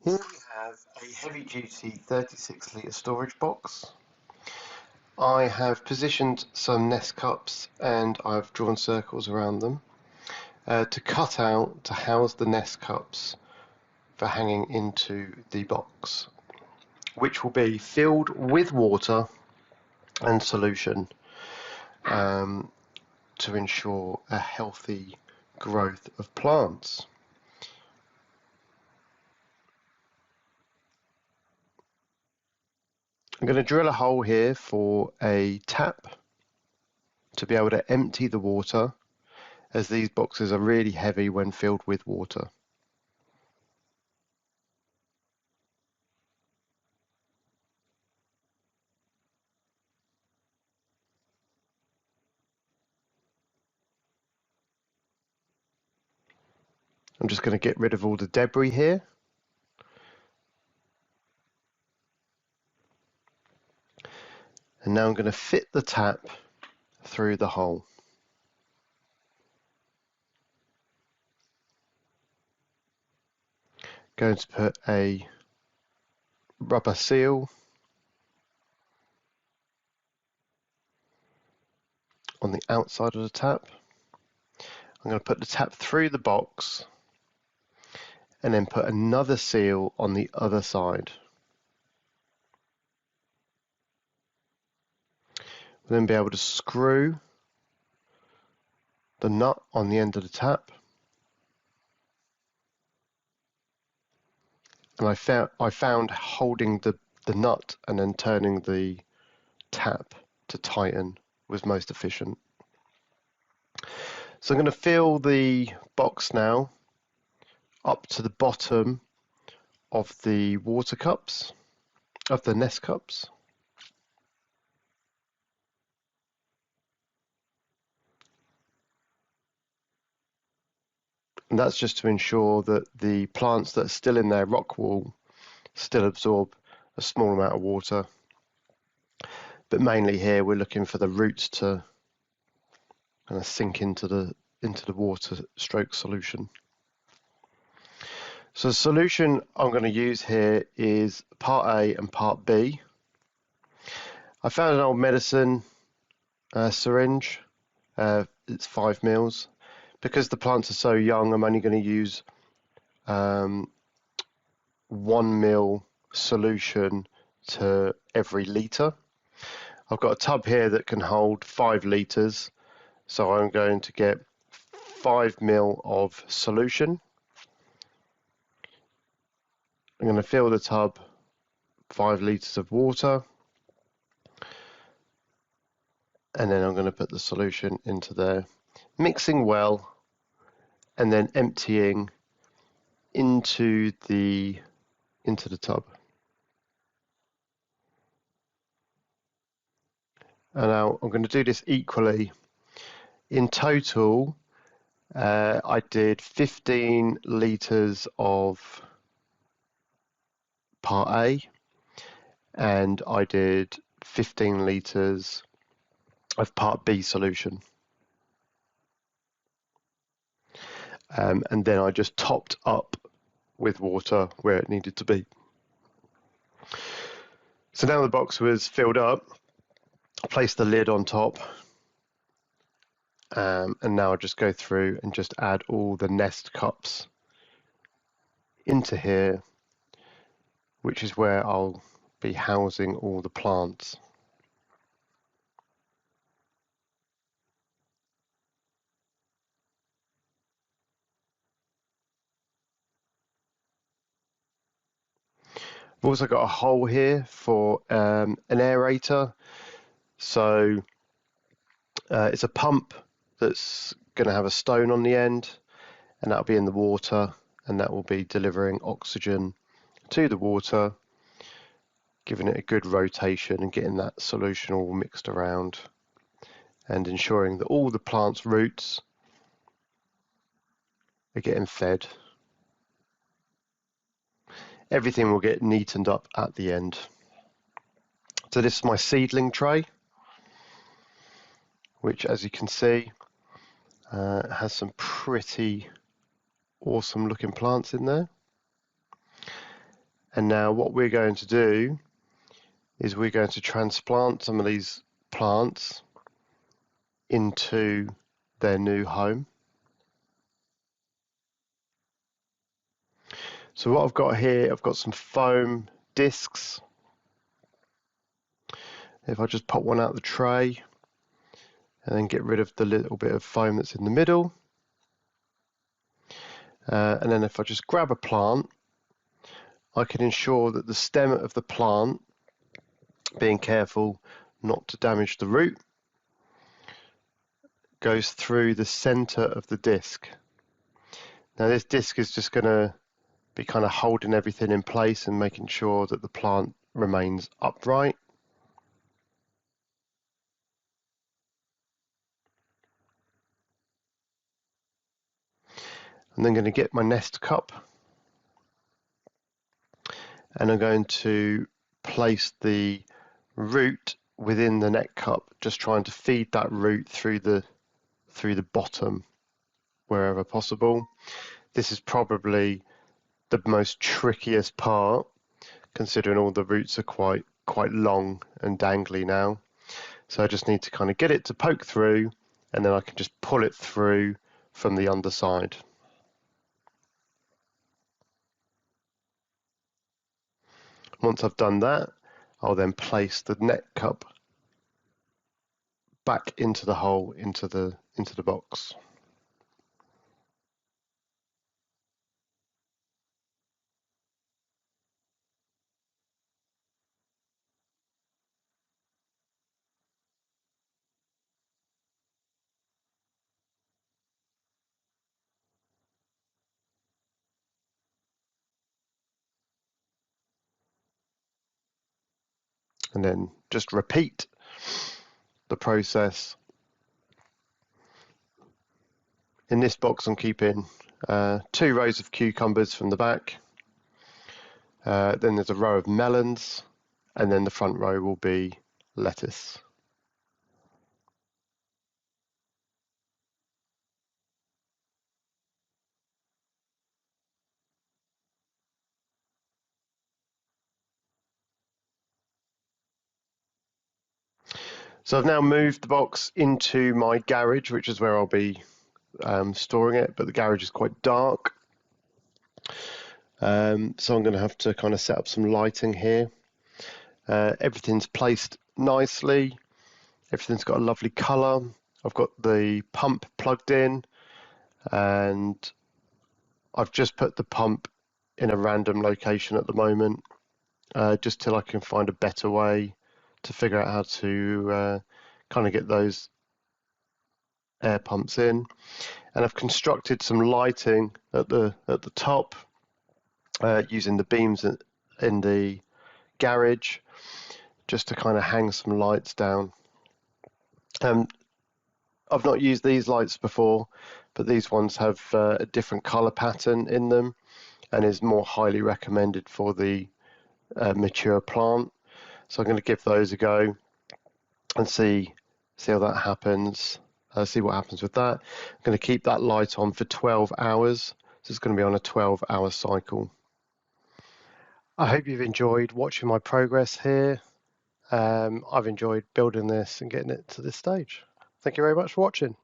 Here we have a heavy-duty 36-litre storage box. I have positioned some nest cups and I've drawn circles around them to cut out to house the nest cups for hanging into the box, which will be filled with water and solution to ensure a healthy growth of plants. I'm going to drill a hole here for a tap to be able to empty the water, as these boxes are really heavy when filled with water. I'm just going to get rid of all the debris here. And now I'm going to fit the tap through the hole. Going to put a rubber seal on the outside of the tap. I'm going to put the tap through the box and then put another seal on the other side. We'll then be able to screw the nut on the end of the tap. And I found holding the nut and then turning the tap to tighten was most efficient. So I'm going to fill the box now up to the bottom of the water cups, of the nest cups. And that's just to ensure that the plants that are still in their rock wall still absorb a small amount of water. But mainly here we're looking for the roots to kind of sink into the water stroke solution. So the solution I'm going to use here is part A and part B. I found an old medicine syringe. It's 5 mils. Because the plants are so young, I'm only going to use 1 ml solution to every litre. I've got a tub here that can hold 5 litres, so I'm going to get 5 ml of solution. I'm going to fill the tub 5 litres of water, and then I'm going to put the solution into there, mixing well, and then emptying into the tub. And now I'm going to do this equally. In total, I did 15 litres of part A, and I did 15 litres of part B solution. And then I just topped up with water where it needed to be. So now the box was filled up, I placed the lid on top, and now I'll just go through and just add all the nest cups into here, which is where I'll be housing all the plants. I've also got a hole here for an aerator. So it's a pump that's going to have a stone on the end, and that'll be in the water, and that will be delivering oxygen to the water, giving it a good rotation and getting that solution all mixed around, and ensuring that all the plant's roots are getting fed. Everything will get neatened up at the end. So this is my seedling tray, which, as you can see, has some pretty awesome looking plants in there. And now what we're going to do is we're going to transplant some of these plants into their new home. So what I've got here, I've got some foam discs. If I just pop one out of the tray and then get rid of the little bit of foam that's in the middle. And then if I just grab a plant, I can ensure that the stem of the plant, being careful not to damage the root, goes through the center of the disc. Now this disc is just going to be kind of holding everything in place and making sure that the plant remains upright. I'm then going to get my nest cup and I'm going to place the root within the net cup, just trying to feed that root through the bottom wherever possible. This is probably the most trickiest part, considering all the roots are quite long and dangly now. So I just need to kind of get it to poke through, and then I can just pull it through from the underside. Once I've done that, I'll then place the net cup back into the hole, into the box. And then just repeat the process. In this box I'm keeping 2 rows of cucumbers from the back, then there's a row of melons, and then the front row will be lettuce. So I've now moved the box into my garage, which is where I'll be storing it, but the garage is quite dark. So I'm going to have to kind of set up some lighting here. Everything's placed nicely. Everything's got a lovely colour. I've got the pump plugged in, and I've just put the pump in a random location at the moment, just till I can find a better way to figure out how to kind of get those air pumps in. And I've constructed some lighting at the top using the beams in the garage, just to kind of hang some lights down. I've not used these lights before, but these ones have a different color pattern in them and is more highly recommended for the mature plant. So I'm going to give those a go and see how that happens. See what happens with that. I'm going to keep that light on for 12 hours. So it's going to be on a 12-hour cycle. I hope you've enjoyed watching my progress here. I've enjoyed building this and getting it to this stage. Thank you very much for watching.